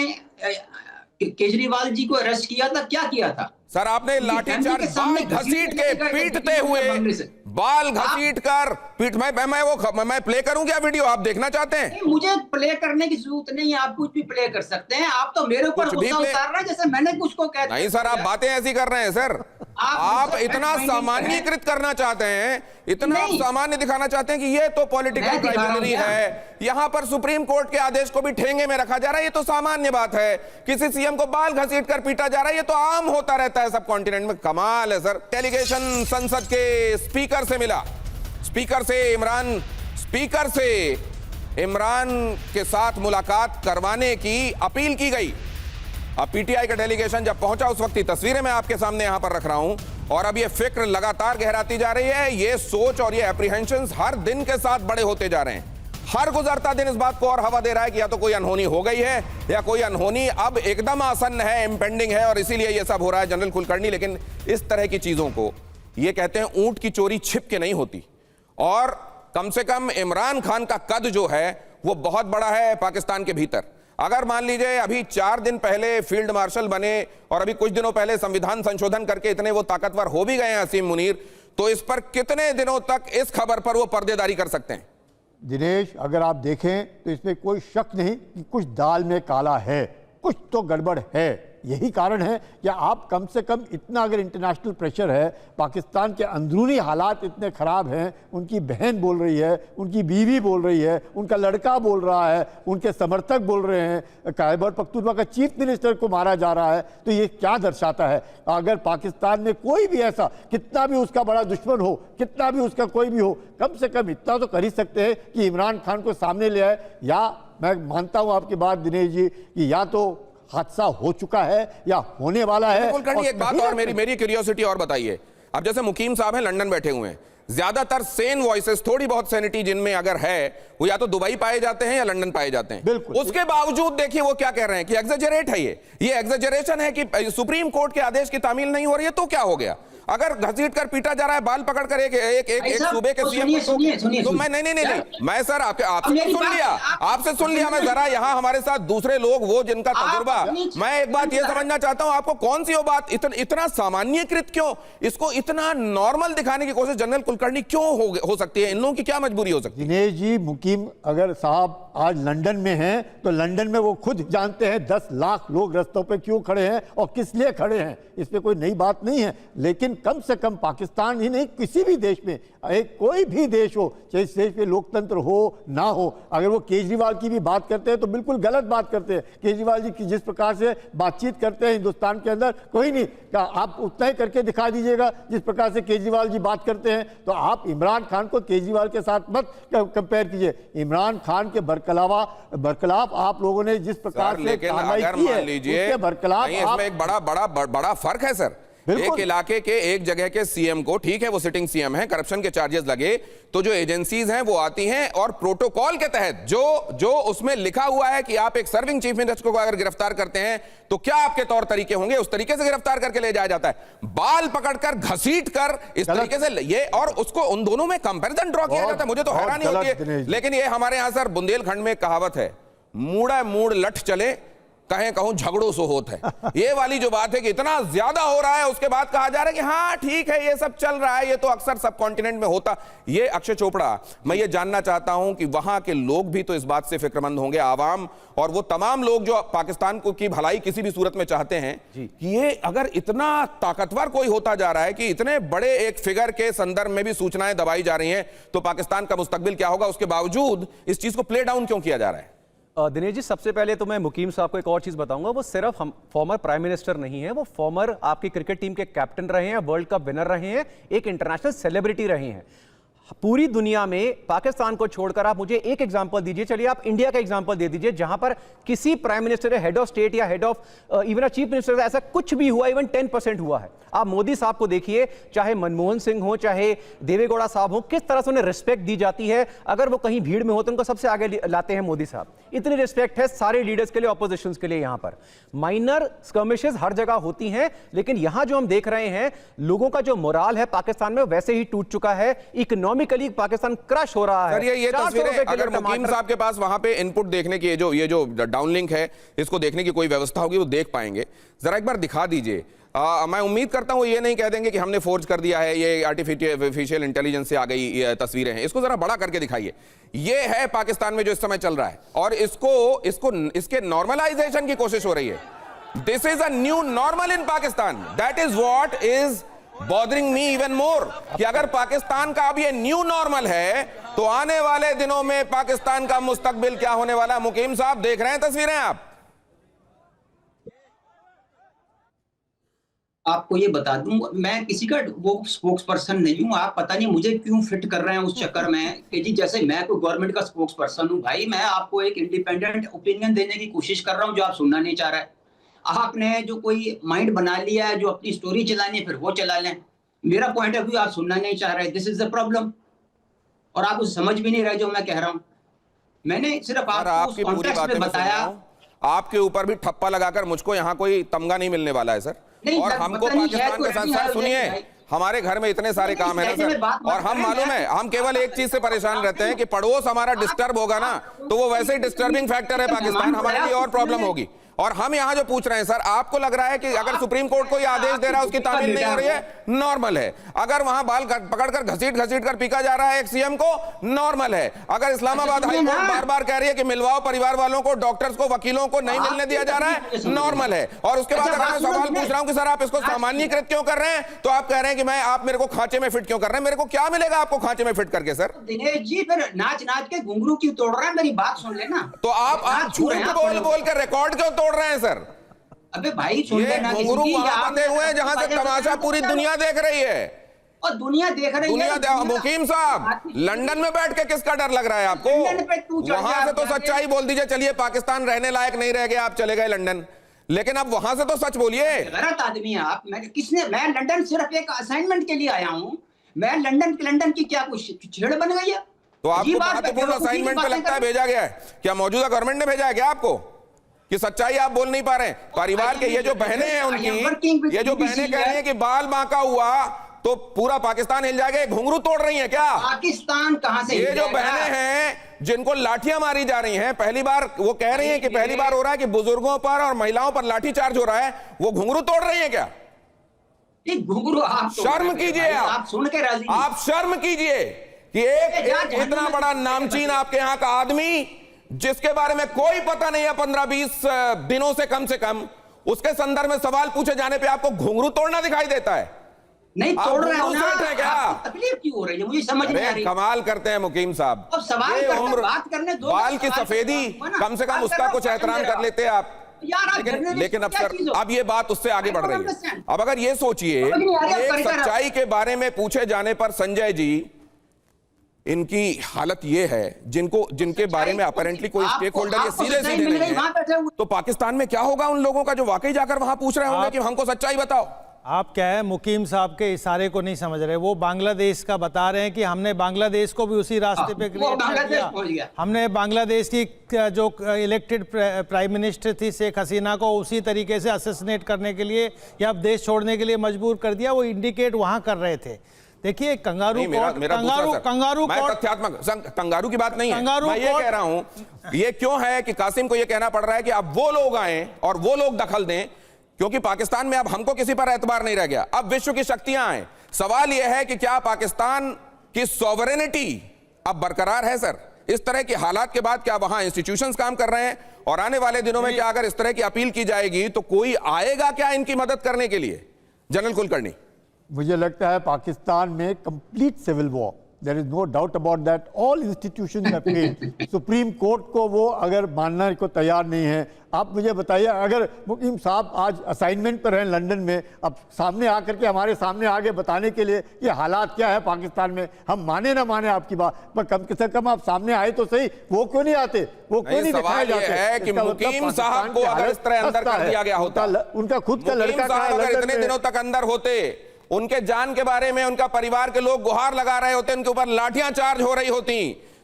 केजरीवाल जी को अरेस्ट किया था, क्या किया था सर? आपने लाठीचार्ज, बाल घसीट के पीटते हुए, बाल घसीट कर पीट। मैं प्ले करूं क्या वीडियो? आप देखना चाहते हैं? मुझे प्ले करने की जरूरत नहीं है, आप कुछ भी प्ले कर सकते हैं। आप तो मेरे ऊपर गुस्सा उतार रहे हैं जैसे मैंने कुछ को कहते। नहीं सर, आप बातें ऐसी कर रहे हैं सर, आप इतना सामान्यीकृत करना चाहते हैं, इतना सामान्य दिखाना चाहते हैं कि ये तो पॉलिटिकल ट्राइब्यूनरी है, यहां पर सुप्रीम कोर्ट के आदेश को भी ठेंगे में रखा जा रहा है, ये तो सामान्य बात है। किसी सीएम को बाल घसीट कर पीटा जा रहा है, ये तो आम होता रहता है सब कॉन्टिनेंट में। कमाल है सर। डेलीगेशन संसद के स्पीकर से मिला, स्पीकर से इमरान के साथ मुलाकात करवाने की अपील की गई। अब पीटीआई का डेलीगेशन जब पहुंचा उस वक्त की तस्वीरें मैं आपके सामने यहां पर रख रहा हूं। और अब ये फिक्र लगातार गहराती जा रही है, ये सोच और ये एप्रीहेंशंस हर दिन के साथ बड़े होते जा रहे हैं। हर गुजरता दिन इस बात को और हवा दे रहा है कि या तो कोई अनहोनी हो गई है या कोई अनहोनी अब एकदम आसन्न है, इम्पेंडिंग है, और इसीलिए ये सब हो रहा है। जनरल कुलकर्णी, लेकिन इस तरह की चीजों को ये कहते हैं ऊंट की चोरी छिप के नहीं होती, और कम से कम इमरान खान का कद जो है वो बहुत बड़ा है पाकिस्तान के भीतर। अगर मान लीजिए अभी 4 दिन पहले फील्ड मार्शल बने और अभी कुछ दिनों पहले संविधान संशोधन करके इतने वो ताकतवर हो भी गए हैं असीम मुनीर, तो इस पर कितने दिनों तक इस खबर पर वो पर्देदारी कर सकते हैं? दिनेश, अगर आप देखें तो इसमें कोई शक नहीं कि कुछ दाल में काला है, कुछ तो गड़बड़ है। यही कारण है कि आप कम से कम इतना, अगर इंटरनेशनल प्रेशर है, पाकिस्तान के अंदरूनी हालात इतने ख़राब हैं, उनकी बहन बोल रही है, उनकी बीवी बोल रही है, उनका लड़का बोल रहा है, उनके समर्थक बोल रहे हैं, खैबर पख्तूनख्वा का चीफ मिनिस्टर को मारा जा रहा है, तो ये क्या दर्शाता है? अगर पाकिस्तान में कोई भी ऐसा, कितना भी उसका बड़ा दुश्मन हो, कितना भी उसका कोई भी हो, कम से कम इतना तो कर ही सकते हैं कि इमरान खान को सामने ले आए। या मैं मानता हूँ आपकी बात दिनेश जी कि या तो हादसा हो चुका है या होने वाला है। कुलकर्णी, एक बात और मेरी क्यूरियोसिटी और बताइए। अब जैसे मुकीम साहब हैं, लंदन बैठे हुए हैं, ज्यादातर सेन वॉइसेस, थोड़ी बहुत सैनिटी जिनमें अगर है, वो या तो दुबई पाए जाते हैं या लंदन पाए जाते हैं। बिल्कुल। उसके बावजूद देखिए वो क्या कह रहे हैं कि एग्जेजरेट है, ये एग्जेजरेशन है कि सुप्रीम कोर्ट के आदेश की तामील नहीं हो रही है, तो क्या हो गया? अगर घसीट कर पीटा जा रहा है, बाल पकड़कर एक सूबे के सीएम को, तो मैं नहीं, मैं सर आपसे सुन लिया मैं जरा, यहाँ हमारे साथ दूसरे लोग वो जिनका तजुर्बा, मैं एक बात ये समझना चाहता हूं, आपको कौन सी वो बात इतना सामान्यकृत क्यों, इसको इतना नॉर्मल दिखाने की कोशिश जनरल कुलकर्णी क्यों हो सकती है? इन लोगों की क्या मजबूरी हो सकती है? दिनेश जी, मुकीम अगर साहब आज लंदन में हैं, तो लंदन में वो खुद जानते हैं 10 लाख लोग रास्तों पे क्यों खड़े हैं और किस लिए खड़े हैं। इसमें कोई नई बात नहीं है, लेकिन कम से कम पाकिस्तान ही नहीं, किसी भी देश में, एक कोई भी देश हो, चाहे इस देश में लोकतंत्र हो ना हो, अगर वो केजरीवाल की भी बात करते हैं तो बिल्कुल गलत बात करते हैं। केजरीवाल जी की जिस प्रकार से बातचीत करते हैं हिंदुस्तान के अंदर, कोई नहीं, आप उतना ही करके दिखा दीजिएगा जिस प्रकार से केजरीवाल जी बात करते हैं। तो आप इमरान खान को केजरीवाल के साथ मत कंपेयर कीजिए। इमरान खान के बरखिलाफ आप लोगों ने जिस प्रकार से कार्रवाई की है, उसके बरखिलाफ इसमें एक बड़ा फर्क है सर। एक इलाके के एक जगह के सीएम को, ठीक है वो सिटिंग सीएम है, करप्शन के चार्जेस लगे तो जो एजेंसीज हैं वो आती हैं और प्रोटोकॉल के तहत जो उसमें लिखा हुआ है कि आप एक सर्विंग चीफ मिनिस्टर को अगर गिरफ्तार करते हैं तो क्या आपके तौर तरीके होंगे, उस तरीके से गिरफ्तार करके ले जाया जाता है। बाल पकड़कर घसीट कर इस तरीके से ये, और उसको उन दोनों में कंपैरिजन ड्रॉ किया जाता है। मुझे तो हैरानी होती है। लेकिन ये हमारे यहां सर बुंदेलखंड में कहावत है, मूड़ा मूड़ लठ चले कहूं झगड़ो सो होत है। ये वाली जो बात है कि इतना ज्यादा हो रहा है, उसके बाद कहा जा रहा है कि हाँ ठीक है ये सब चल रहा है, ये तो अक्सर सब कॉन्टिनेंट में होता। ये अक्षय चोपड़ा, मैं ये जानना चाहता हूं कि वहां के लोग भी तो इस बात से फिक्रमंद होंगे, आवाम और वो तमाम लोग जो पाकिस्तान को की भलाई किसी भी सूरत में चाहते हैं, कि ये अगर इतना ताकतवर कोई होता जा रहा है कि इतने बड़े एक फिगर के संदर्भ में भी सूचनाएं दबाई जा रही हैं, तो पाकिस्तान का मुस्तकबिल क्या होगा? उसके बावजूद इस चीज को प्ले डाउन क्यों किया जा रहा है? दिनेश जी, सबसे पहले तो मैं मुकीम साहब को एक और चीज बताऊंगा, वो सिर्फ हम फॉर्मर प्राइम मिनिस्टर नहीं है, वो फॉर्मर आपकी क्रिकेट टीम के कैप्टन रहे हैं, वर्ल्ड कप विनर रहे हैं, एक इंटरनेशनल सेलिब्रिटी रहे हैं। पूरी दुनिया में पाकिस्तान को छोड़कर आप मुझे एक एग्जांपल दीजिए, चलिए आप इंडिया का एग्जांपल दे दीजिए, जहां पर किसी prime minister, head of state या head of even chief minister ऐसा कुछ भी हुआ, इवन 10% हुआ है। आप मोदी साहब को देखिए, चाहे मनमोहन सिंह हो, चाहे देवेगौड़ा साहब हो, किस तरह से उन्हें रिस्पेक्ट दी जाती है। अगर वो कहीं भीड़ में हो तो उनको सबसे आगे लाते हैं मोदी साहब। इतनी रिस्पेक्ट है सारे लीडर्स के लिए, ऑपोजिशन के लिए। यहां पर माइनर स्कर्मिशेस हर जगह होती हैं, लेकिन यहां जो हम देख रहे हैं, लोगों का जो मोराल है पाकिस्तान में वैसे ही टूट चुका है। इकोनॉमिकली पाकिस्तान क्रश हो रहा है। ये तस्वीरें अगर मुकीम साहब के पास वहां पे इनपुट देखने की, ये जो डाउनलिंक है, इसको देखने की कोई व्यवस्था होगी, वो देख पाएंगे। जरा एक बार दिखा दीजिए। मैं उम्मीद करता हूं ये नहीं कह देंगे कि हमने फोर्ज कर दिया है, ये आर्टिफिशियल इंटेलिजेंस से आ गई ये तस्वीरें हैं। इसको जरा बड़ा करके दिखाइए। ये है पाकिस्तान में जो इस समय चल रहा है, और इसके नॉर्मलाइजेशन की कोशिश हो रही है। This is a new normal in Pakistan. That is what is bothering me even more, कि अगर पाकिस्तान का अब ये न्यू नॉर्मल है तो आने वाले दिनों में पाकिस्तान का मुस्तकबिल क्या होने वाला है। मुकीम साहब देख रहे हैं तस्वीरें आप? आपको ये बता दूं, मैं किसी का वो स्पोक्स पर्सन नहीं हूं। आप पता नहीं मुझे क्यों फिट कर रहे हैं उस चक्कर में कि जी जैसे मैं कोई गवर्नमेंट का स्पोक्स पर्सन हूं। भाई मैं आपको एक इंडिपेंडेंट ओपिनियन देने की कोशिश कर रहा हूं जो आप सुनना नहीं चाह रहे। आपने जो कोई माइंड बना लिया है, जो अपनी स्टोरी चलानी है फिर वो चला लें। मेरा पॉइंट ऑफ व्यू आप सुनना नहीं चाह रहे, दिस इज द प्रॉब्लम, और आप उसे समझ भी नहीं रहे जो मैं कह रहा हूं। मैंने सिर्फ आपको उस कॉन्टेक्स्ट में बताया। आपके ऊपर भी ठप्पा लगाकर मुझको यहाँ कोई तमगा नहीं मिलने वाला है सर। और हमको पाकिस्तान के संसार, सुनिए, हमारे घर में इतने सारे काम है ना सर, और हम मालूम है हम केवल एक चीज से परेशान रहते हैं कि पड़ोस हमारा डिस्टर्ब होगा ना तो वो वैसे ही डिस्टर्बिंग फैक्टर है पाकिस्तान, हमारे लिए और प्रॉब्लम होगी। और हम यहाँ जो पूछ रहे हैं सर, आपको लग रहा है कि अगर सुप्रीम कोर्ट कोई आदेश दे रहा है उसकी तामील नहीं हो रही है, नॉर्मल है। अगर वहां बाल पकड़कर घसीट कर पीका जा रहा है एक सीएम को, नॉर्मल है। अगर इस्लामाबाद हाई कोर्ट बार बार कह रही है कि मिलवाओ परिवार वालों को, डॉक्टर्स को, वकीलों को नहीं मिलने दिया जा रहा है, नॉर्मल है। और उसके बाद अगर मैं सवाल पूछ रहा हूं कि सर आप इसको सामान्यीकृत क्यों कर रहे हैं, तो आप कह रहे हैं कि आप मेरे को खांचे में फिट क्यों कर रहे हैं। मेरे को क्या मिलेगा आपको खांचे में फिट करके सर? दिनेश जी फिर नाच के घुंघरू क्यों तोड़ रहा है, मेरी बात सुन लेना। तो आप झूठ बोल कर रिकॉर्ड क्यों तोड़ रहे हैं सर? अबे भाई सुन लेना, घुंघरू वहां बंधे हुए हैं जहां से तमाशा पूरी दुनिया देख रही है। और दुनिया देख रही है। मुकीम साहब, लंदन में बैठ के किसका डर लग रहा है आपको? वहां से तो सच्चाई बोल दीजिए, चलिए पाकिस्तान रहने लायक नहीं रह गया, आप चले गए लंदन, लेकिन अब वहां से तो सच बोलिए। गलत आदमी है आप। मैं लंदन सिर्फ एक असाइनमेंट के लिए आया हूँ। मैं लंदन की क्या कुछ छेड़ बन गई है? तो आपको महत्वपूर्ण असाइनमेंट पे लगता है भेजा गया है क्या? मौजूदा गवर्नमेंट ने भेजा है क्या आपको कि सच्चाई आप बोल नहीं पा रहे हैं? परिवार के ये जो बहनें हैं उनकी, ये जो बहनें कह रही हैं कि बाल बांका हुआ तो पूरा पाकिस्तान हिल जाएगा, घुंघरू तोड़ रही हैं क्या? पाकिस्तान कहां से? ये जो बहनें हैं जिनको लाठियां मारी जा रही हैं, पहली बार वो कह रही हैं कि पहली बार हो रहा है कि बुजुर्गों पर और महिलाओं पर लाठी चार्ज हो रहा है, वो घुंघरू तोड़ रही हैं क्या? घुंघरू आप शर्म कीजिए, आप सुन के राजी, आप शर्म कीजिए कि एक इतना बड़ा नामचीन आपके यहाँ का आदमी जिसके बारे में कोई पता नहीं है 15-20 दिनों से कम, उसके संदर्भ में सवाल पूछे जाने पे आपको घुंघरू तोड़ना दिखाई देता है। नहीं तोड़ रहे हो ना, क्या तकलीफ क्यों हो रही है मुझे समझ नहीं आ रही। कमाल करते हैं मुकीम साहब, अब सवाल करते बात करने दो, बाल की सफेदी कम से कम उसका कुछ एहतराम कर लेते आप। लेकिन अब सर, अब ये बात उससे आगे बढ़ रही है। अब अगर ये सोचिए, एक सच्चाई के बारे में पूछे जाने पर संजय जी इनकी हालत ये है, जिनके बारे में अपेरेंटली कोई स्टेक होल्डर ये सीधे नहीं है, तो पाकिस्तान में क्या होगा उन लोगों का जो वाकई जाकर वहां पूछ रहे होंगे कि हमको सच्चाई बताओ। आप क्या है, मुकीम साहब के इशारे को नहीं समझ रहे। वो बांग्लादेश का बता रहे हैं कि हमने बांग्लादेश को भी उसी रास्ते पे क्रिएट कर दिया। हमने बांग्लादेश की जो इलेक्टेड प्राइम मिनिस्टर थी शेख हसीना को उसी तरीके से असैसिनेट करने के लिए या देश छोड़ने के लिए मजबूर कर दिया। वो इंडिकेट वहां कर रहे थे। देखिए कंगारू कंगारू की बात नहीं है, मैं ये कह रहा हूं, ये क्यों है कि कासिम को ये कहना पड़ रहा है कि अब वो लोग आए और वो लोग दखल दें, क्योंकि पाकिस्तान में अब हमको किसी पर एतबार नहीं रह गया, अब विश्व की शक्तियां आए। सवाल यह है कि क्या पाकिस्तान की सॉवरेनिटी अब बरकरार है सर? इस तरह के हालात के बाद क्या वहां इंस्टीट्यूशंस काम कर रहे हैं? और आने वाले दिनों में क्या अगर इस तरह की अपील की जाएगी तो कोई आएगा क्या इनकी मदद करने के लिए? जनरल कुलकर्णी, मुझे लगता है पाकिस्तान में complete civil war, there is no doubt about that. All institutions have failed. Supreme court को वो अगर मानने को तैयार नहीं है। आप मुझे बताइए, अगर मुकीम साहब आज असाइनमेंट पर हैं लंदन में, अब सामने आकर के हमारे सामने आगे बताने के लिए ये हालात क्या है पाकिस्तान में, हम माने ना माने आपकी बात, पर कम से कम आप सामने आए तो सही। वो क्यों नहीं आते? वो क्यों नहीं दिखाए जाते? है कि मुकीम साहब को अगर इस तरह अंदर कर दिया गया होता, उनका खुद का लड़का इतने दिनों तक अंदर होते, उनके जान के बारे में उनका परिवार के लोग गुहार लगा रहे होते, उनके ऊपर लाठियां चार्ज हो रही होती,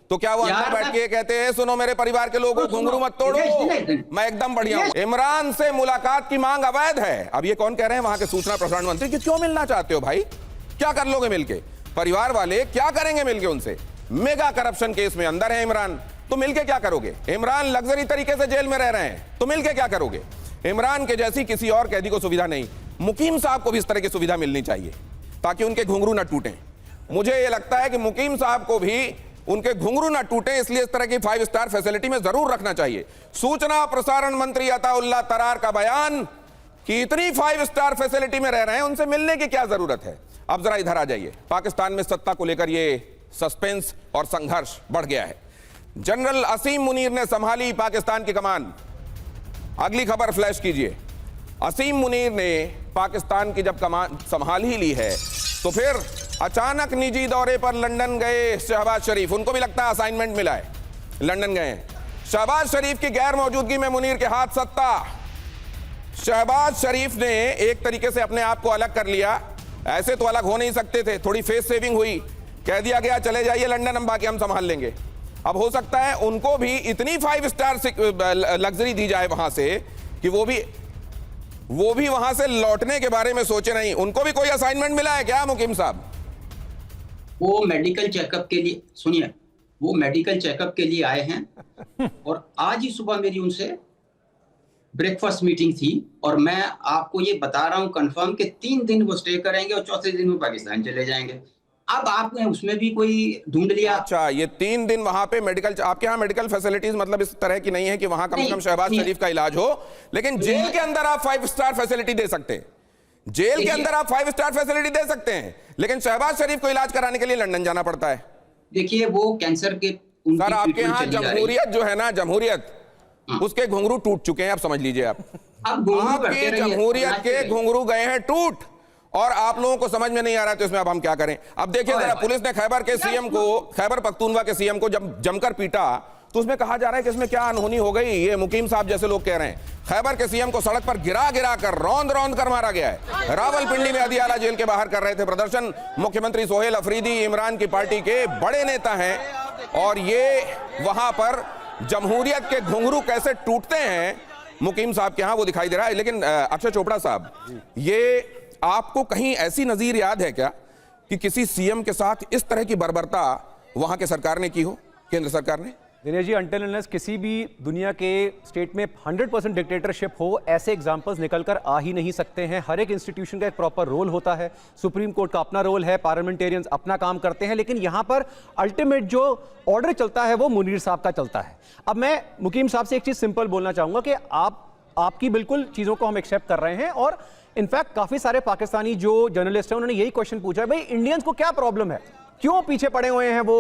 तो क्या वो अंदर बैठ के कहते हैं सुनो मेरे परिवार के लोगों, घुंघरू मत तोड़ो, मैं एकदम बढ़िया हूं। इमरान से मुलाकात की मांग अवैध है। अब ये कौन कह रहे हैं? वहां के सूचना प्रसारण मंत्री। कि क्यों मिलना चाहते हो भाई? क्या कर लोगे मिलके? परिवार वाले क्या करेंगे मिलके उनसे? मेगा करप्शन केस में अंदर है इमरान, तो मिलके क्या करोगे? इमरान लग्जरी तरीके से जेल में रह रहे हैं, तो मिलके क्या करोगे? इमरान के जैसी किसी और कैदी को सुविधा नहीं। मुकीम साहब को भी इस तरह की सुविधा मिलनी चाहिए ताकि उनके घुंघरू न टूटें। मुझे यह लगता है कि मुकीम साहब को भी उनके घुंघरू न टूटें, इसलिए इस तरह की 5 स्टार फैसिलिटी में जरूर रखना चाहिए। सूचना प्रसारण मंत्री अताउल्लाह तरार का बयान कि इतनी 5 स्टार फैसिलिटी में रह रहे हैं, उनसे मिलने की क्या जरूरत है? अब जरा इधर आ जाइए। पाकिस्तान में सत्ता को लेकर यह सस्पेंस और संघर्ष बढ़ गया है। जनरल असीम मुनीर ने संभाली पाकिस्तान की कमान। अगली खबर फ्लैश कीजिए। असीम मुनीर ने पाकिस्तान की जब कमान संभाल ही ली है तो फिर अचानक निजी दौरे पर लंदन गए शहबाज शरीफ। उनको भी लगता है असाइनमेंट मिला है, लंदन गए हैं। शहबाज शरीफ की गैर मौजूदगी में मुनीर के हाथ सत्ता। शहबाज शरीफ ने एक तरीके से अपने आप को अलग कर लिया। ऐसे तो अलग हो नहीं सकते थे, थोड़ी फेस सेविंग हुई, कह दिया गया चले जाइए लंदन, हम बाकी हम संभाल लेंगे। अब हो सकता है उनको भी इतनी 5 स्टार लग्जरी दी जाए वहां से कि वो भी वहां से लौटने के बारे में सोचे नहीं। उनको भी कोई असाइनमेंट मिला है क्या मुकीम साहब? वो मेडिकल चेकअप के लिए, सुनिए, वो मेडिकल चेकअप के लिए आए हैं और आज ही सुबह मेरी उनसे ब्रेकफास्ट मीटिंग थी और मैं आपको ये बता रहा हूं कंफर्म कि 3 दिन वो स्टे करेंगे और चौथे दिन वो पाकिस्तान चले जाएंगे। अब आपने उसमें भी कोई ढूंढ लिया? अच्छा, ये 3 दिन वहां पे मेडिकल, आपके यहाँ मेडिकल फैसिलिटीज मतलब इस तरह की नहीं है कि वहां कम से कम शहबाज शरीफ का इलाज हो, लेकिन जेल के अंदर आप 5 स्टार फैसिलिटी दे सकते हैं। जेल के अंदर आप 5 स्टार फैसिलिटी दे सकते हैं, लेकिन शहबाज शरीफ को इलाज कराने के लिए लंदन जाना पड़ता है। देखिए वो कैंसर के सर आपके यहाँ जमहूरियत जो है ना, जमहूरियत, उसके घुंघरू टूट चुके हैं, आप समझ लीजिए। अब आपकी जमहूरियत के घुंघरू गए हैं टूट और आप लोगों को समझ में नहीं आ रहा है, तो इसमें अब हम क्या करें? अब देखिए जरा, पुलिस ने खैबर के सीएम को, खैबर पख्तूनख्वा के सीएम को जब जमकर पीटा तो उसमें कहा जा रहा है कि इसमें क्या अनहोनी हो गई। ये मुकीम साहब जैसे लोग कह रहे हैं खैबर के सीएम को सड़क पर गिरा गिरा कर, रौंद रौंद कर मारा गया है। रावलपिंडी में अदियाला जेल के बाहर कर रहे थे प्रदर्शन। मुख्यमंत्री सोहेल अफरीदी इमरान की पार्टी के बड़े नेता हैं और ये वहां पर जमहूरियत के घुंघरू कैसे टूटते हैं मुकीम साहब के यहां, वो दिखाई दे रहा है। लेकिन अक्षय चोपड़ा साहब, ये आपको कहीं ऐसी नजीर याद है क्या कि किसी सीएम के साथ इस तरह की बर्बरता वहां के सरकार ने की हो, केंद्र सरकार ने? दिनेश जी, अनटिल अनलेस किसी भी दुनिया के स्टेट में 100% डिक्टेटरशिप हो, ऐसे एग्जांपल्स निकल कर आ ही नहीं सकते हैं। हर एक इंस्टीट्यूशन का एक प्रॉपर रोल होता है, सुप्रीम कोर्ट का अपना रोल है, पार्लियामेंटेरियंस अपना काम करते हैं, लेकिन यहां पर अल्टीमेट जो ऑर्डर चलता है वो मुनीर साहब का चलता है। अब मैं मुकीम साहब से एक चीज सिंपल बोलना चाहूंगा कि आपकी बिल्कुल चीजों को हम एक्सेप्ट कर रहे हैं और इनफैक्ट काफी सारे पाकिस्तानी जो जर्नलिस्ट हैं उन्होंने यही क्वेश्चन पूछा है, भाई इंडियंस को क्या प्रॉब्लम है, क्यों पीछे पड़े हुए हैं वो,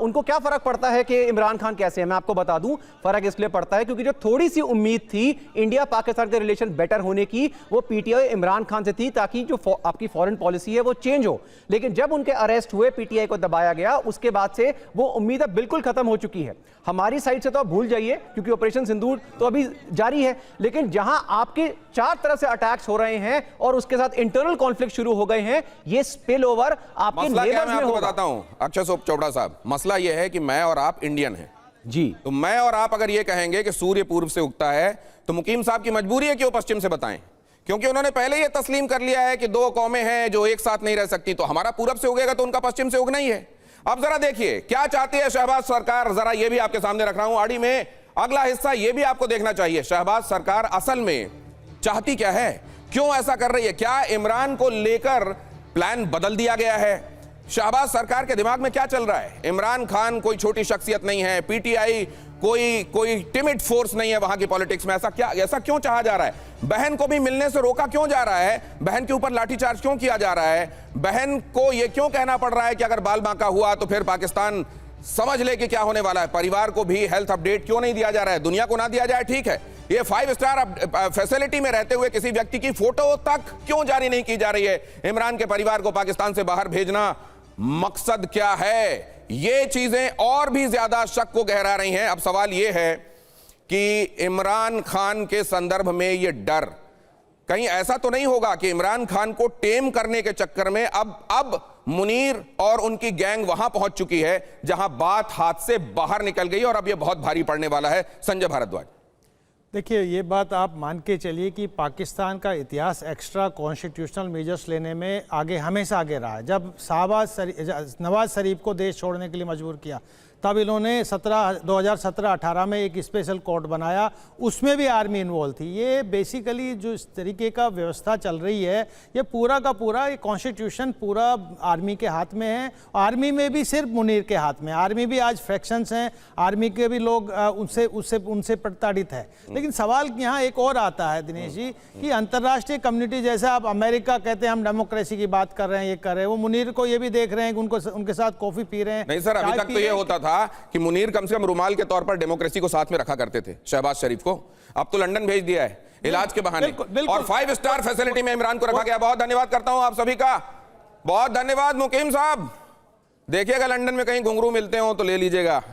उनको क्या फर्क पड़ता है कि इमरान खान कैसे है? मैं आपको बता दूं, फर्क इसलिए पड़ता है क्योंकि जो थोड़ी सी उम्मीद थी इंडिया पाकिस्तान के रिलेशन बेटर होने की, वो पीटीआई इमरान खान से थी ताकि जो आपकी फॉरेन पॉलिसी है वो चेंज हो। लेकिन जब उनके अरेस्ट हुए, पीटीआई को दबाया गया, उसके बाद से वो उम्मीद अब बिल्कुल खत्म हो चुकी है। हमारी साइड से तो आप भूल जाइए क्योंकि ऑपरेशन सिंदूर तो अभी जारी है, लेकिन जहां आपके 4 तरफ से अटैक्स हो रहे हैं और उसके साथ इंटरनल कॉन्फ्लिक्ट शुरू हो गए हैं, ये स्पिल ओवर आपके नेबर्स में होगा। बताता हूं अक्षय चोपड़ा साहब, मसला यह है कि मैं और आप इंडियन हैं जी, तो मैं और आप अगर ये कहेंगे कि सूर्य पूर्व से उगता है तो मुकीम साहब की मजबूरी है कि वो पश्चिम से बताएं, क्योंकि उन्होंने पहले ये तस्लीम कर लिया है कि 2 कौमें हैं जो एक साथ नहीं रह सकती, तो हमारा पूरब से उगेगा तो उनका पश्चिम से उगना ही है। अब जरा देखिए क्या चाहती है शहबाज सरकार, जरा ये भी आपके सामने रख रहा हूं आड़ी में, अगला हिस्सा ये भी आपको देखना चाहिए। शहबाज सरकार असल में चाहती क्या है, क्यों ऐसा कर रही है? क्या इमरान को लेकर प्लान बदल दिया गया है? शहबाज सरकार के दिमाग में क्या चल रहा है? इमरान खान कोई छोटी शख्सियत नहीं है, पीटीआई कोई टिमिड फोर्स नहीं है वहां की पॉलिटिक्स में। ऐसा क्यों चाहा जा रहा है? बहन को भी मिलने से रोका क्यों जा रहा है? बहन के ऊपर लाठीचार्ज क्यों किया जा रहा है? बहन को यह क्यों कहना पड़ रहा है कि अगर बाल बांका हुआ तो फिर पाकिस्तान समझ ले कि क्या होने वाला है? परिवार को भी हेल्थ अपडेट क्यों नहीं दिया जा रहा है? दुनिया को ना दिया जाए, ठीक है, ये 5 स्टार फैसिलिटी में रहते हुए किसी व्यक्ति की फोटो तक क्यों जारी नहीं की जा रही है? इमरान के परिवार को पाकिस्तान से बाहर भेजना मकसद क्या है? ये चीजें और भी ज्यादा शक को गहरा रही हैं। अब सवाल यह है कि इमरान खान के संदर्भ में यह डर कहीं ऐसा तो नहीं होगा कि इमरान खान को टेम करने के चक्कर में अब मुनीर और उनकी गैंग वहां पहुंच चुकी है जहां बात हाथ से बाहर निकल गई और अब यह बहुत भारी पड़ने वाला है। संजय भारद्वाज, देखिए, ये बात आप मान के चलिए कि पाकिस्तान का इतिहास एक्स्ट्रा कॉन्स्टिट्यूशनल मेजर्स लेने में हमेशा आगे रहा है। जब नवाज शरीफ को देश छोड़ने के लिए मजबूर किया, तब इन्होंने 2017-18 में एक स्पेशल कोर्ट बनाया, उसमें भी आर्मी इन्वॉल्व थी। ये बेसिकली जो इस तरीके का व्यवस्था चल रही है, ये पूरा का पूरा ये कॉन्स्टिट्यूशन पूरा आर्मी के हाथ में है। आर्मी में भी सिर्फ मुनीर के हाथ में, आर्मी भी आज फ्रैक्शंस हैं, आर्मी के भी लोग उनसे प्रताड़ित है। लेकिन सवाल यहाँ एक और आता है दिनेश जी कि अंतर्राष्ट्रीय कम्युनिटी, जैसे आप अमेरिका कहते हैं हम डेमोक्रेसी की बात कर रहे हैं, ये कर रहे हैं, वो मुनीर को ये भी देख रहे हैं कि उनके साथ कॉफी पी रहे हैं। नहीं सर, अभी तक तो ये होता था कि मुनीर कम से कम रुमाल के तौर पर डेमोक्रेसी को साथ में रखा करते थे शहबाज शरीफ को। अब तो लंदन भेज दिया है इलाज के बहाने, और 5 स्टार फैसिलिटी में इमरान को रखा गया। बहुत धन्यवाद करता हूं आप सभी का, बहुत धन्यवाद मुकीम साहब। देखिएगा लंदन में कहीं घुंघरू मिलते हो तो ले लीजिएगा।